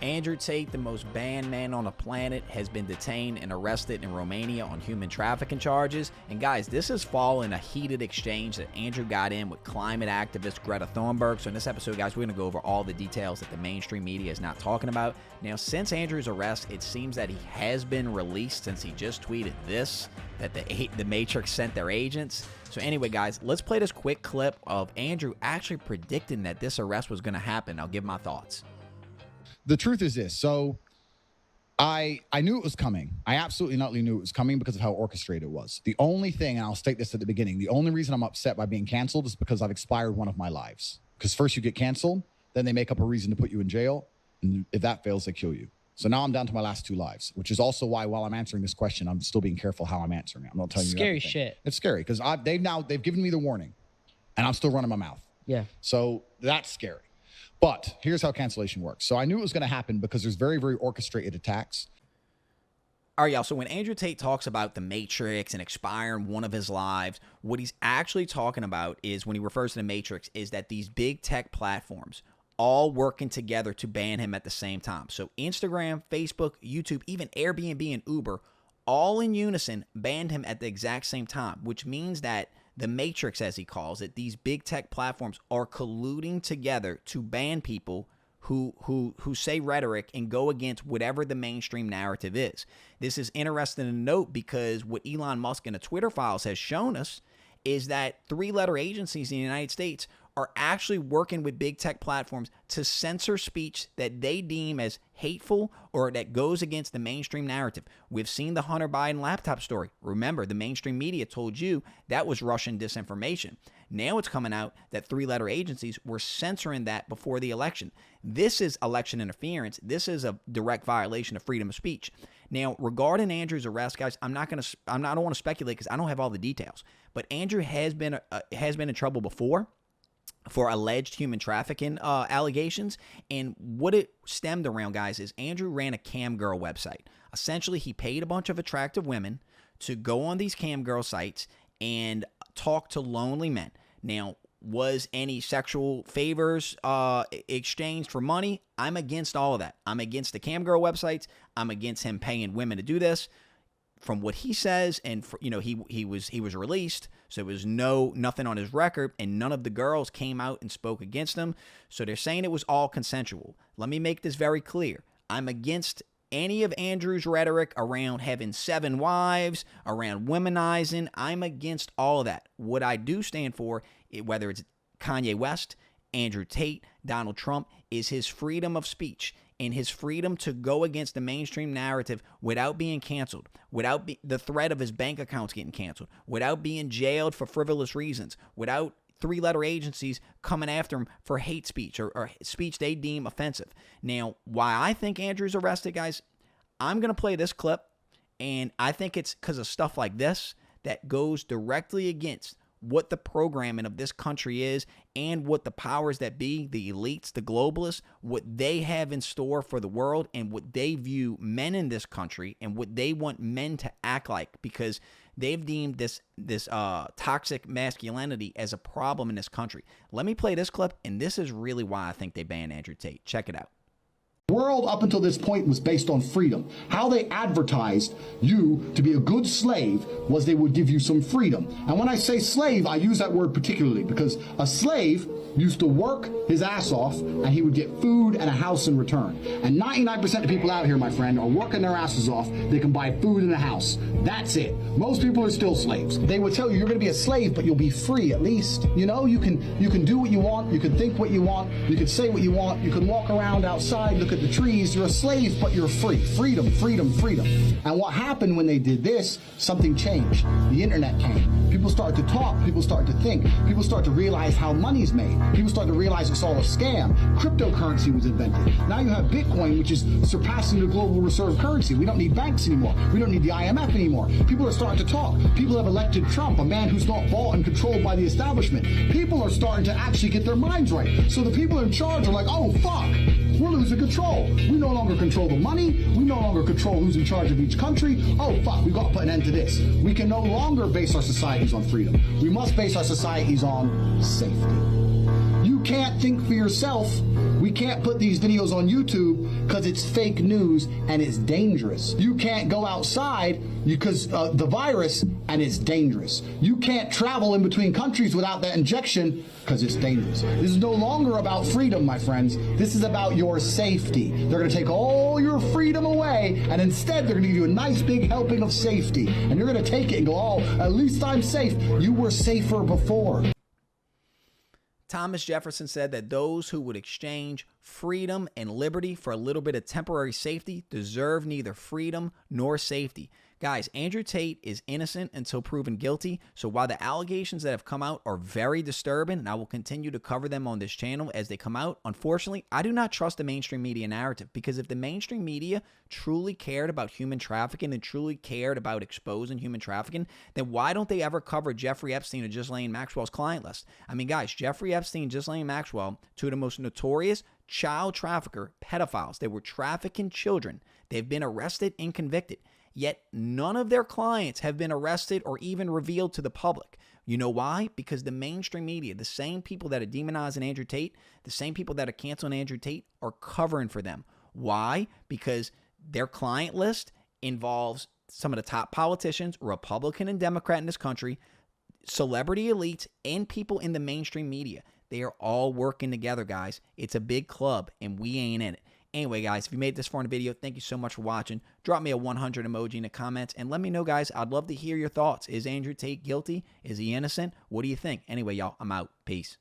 Andrew Tate, the most banned man on the planet, has been detained and arrested in Romania on human trafficking charges. And guys, this is following a heated exchange that Andrew got in with climate activist Greta Thunberg. So in this episode, guys, we're going to go over all the details that the mainstream media is not talking about. Now, since Andrew's arrest, it seems that he has been released since he just tweeted this, that the Matrix sent their agents. So anyway, guys, let's play this quick clip of Andrew actually predicting that this arrest was going to happen. I'll give my thoughts. The truth is this. So I knew it was coming. I absolutely knew it was coming because of how orchestrated it was. The only thing, and I'll state this at the beginning, the only reason I'm upset by being canceled is because I've expired one of my lives. Because first you get canceled, then they make up a reason to put you in jail. And if that fails, they kill you. So now I'm down to my last 2 lives, which is also why while I'm answering this question, I'm still being careful how I'm answering it. I'm not telling you scary everything. Shit. It's scary because they've given me the warning and I'm still running my mouth. Yeah. So that's scary. But here's how cancellation works. So I knew it was going to happen because there's very, very orchestrated attacks. All right, y'all. So when Andrew Tate talks about the Matrix and expiring one of his lives, what he's actually talking about is, when he refers to the Matrix, is that these big tech platforms all working together to ban him at the same time. So Instagram, Facebook, YouTube, even Airbnb and Uber, all in unison banned him at the exact same time, which means that the Matrix, as he calls it, these big tech platforms are colluding together to ban people who say rhetoric and go against whatever the mainstream narrative is. This is interesting to note because what Elon Musk in the Twitter files has shown us is that 3-letter agencies in the United States are actually working with big tech platforms to censor speech that they deem as hateful or that goes against the mainstream narrative. We've seen the Hunter Biden laptop story. Remember, the mainstream media told you that was Russian disinformation. Now it's coming out that 3-letter agencies were censoring that before the election. This is election interference. This is a direct violation of freedom of speech. Now, regarding Andrew's arrest, guys, I don't want to speculate because I don't have all the details. But Andrew has been in trouble before for alleged human trafficking allegations. And what it stemmed around, guys, is Andrew ran a cam girl website. Essentially, he paid a bunch of attractive women to go on these cam girl sites and talk to lonely men. Now, was any sexual favors exchanged for money? I'm against all of that. I'm against the cam girl websites. I'm against him paying women to do this. From what he says, and he was released, so there was nothing on his record, and none of the girls came out and spoke against him. So they're saying it was all consensual. Let me make this very clear. I'm against any of Andrew's rhetoric around having 7 wives, around womanizing. I'm against all of that. What I do stand for, whether it's Kanye West, Andrew Tate, Donald Trump, is his freedom of speech and his freedom to go against the mainstream narrative without being canceled, without the threat of his bank accounts getting canceled, without being jailed for frivolous reasons, without 3-letter agencies coming after him for hate speech or speech they deem offensive. Now, why I think Andrew's arrested, guys, I'm going to play this clip, and I think it's because of stuff like this that goes directly against what the programming of this country is and what the powers that be, the elites, the globalists, what they have in store for the world and what they view men in this country and what they want men to act like, because they've deemed this toxic masculinity as a problem in this country. Let me play this clip, and this is really why I think they banned Andrew Tate. Check it out. The world up until this point was based on freedom. How they advertised you to be a good slave was they would give you some freedom. And when I say slave, I use that word particularly because a slave used to work his ass off and he would get food and a house in return. And 99% of people out here, my friend, are working their asses off. They can buy food and a house. That's it. Most people are still slaves. They would tell you you're going to be a slave, but you'll be free at least. You know, you can do what you want. You can think what you want. You can say what you want. You can walk around outside, look at the trees. You're a slave, but you're free. Freedom, freedom, freedom. And what happened when they did this, something changed. The internet came. People started to talk. People started to think. People started to realize how money's made. People started to realize it's all a scam. Cryptocurrency was invented. Now you have Bitcoin, which is surpassing the global reserve currency. We don't need banks anymore. We don't need the IMF anymore. People are starting to talk. People have elected Trump, a man who's not bought and controlled by the establishment. People are starting to actually get their minds right. So the people in charge are like, oh, fuck. We're losing control. We no longer control the money. We no longer control who's in charge of each country. Oh, fuck, we've got to put an end to this. We can no longer base our societies on freedom. We must base our societies on safety. You can't think for yourself. We can't put these videos on YouTube because it's fake news and it's dangerous. You can't go outside because the virus and it's dangerous. You can't travel in between countries without that injection because it's dangerous. This is no longer about freedom, my friends. This is about your safety. They're going to take all your freedom away, and instead they're going to give you a nice big helping of safety. And you're going to take it and go, oh, at least I'm safe. You were safer before. Thomas Jefferson said that those who would exchange freedom and liberty for a little bit of temporary safety deserve neither freedom nor safety. Guys, Andrew Tate is innocent until proven guilty. So while the allegations that have come out are very disturbing, and I will continue to cover them on this channel as they come out, unfortunately, I do not trust the mainstream media narrative, because if the mainstream media truly cared about human trafficking and truly cared about exposing human trafficking, then why don't they ever cover Jeffrey Epstein or Ghislaine Maxwell's client list? I mean, guys, Jeffrey Epstein, Ghislaine Maxwell, two of the most notorious child trafficker pedophiles. They were trafficking children. They've been arrested and convicted. Yet none of their clients have been arrested or even revealed to the public. You know why? Because the mainstream media, the same people that are demonizing Andrew Tate, the same people that are canceling Andrew Tate, are covering for them. Why? Because their client list involves some of the top politicians, Republican and Democrat in this country, celebrity elites, and people in the mainstream media. They are all working together, guys. It's a big club, and we ain't in it. Anyway, guys, if you made this far in the video, thank you so much for watching. Drop me a 100 emoji in the comments and let me know, guys. I'd love to hear your thoughts. Is Andrew Tate guilty? Is he innocent? What do you think? Anyway, y'all, I'm out. Peace.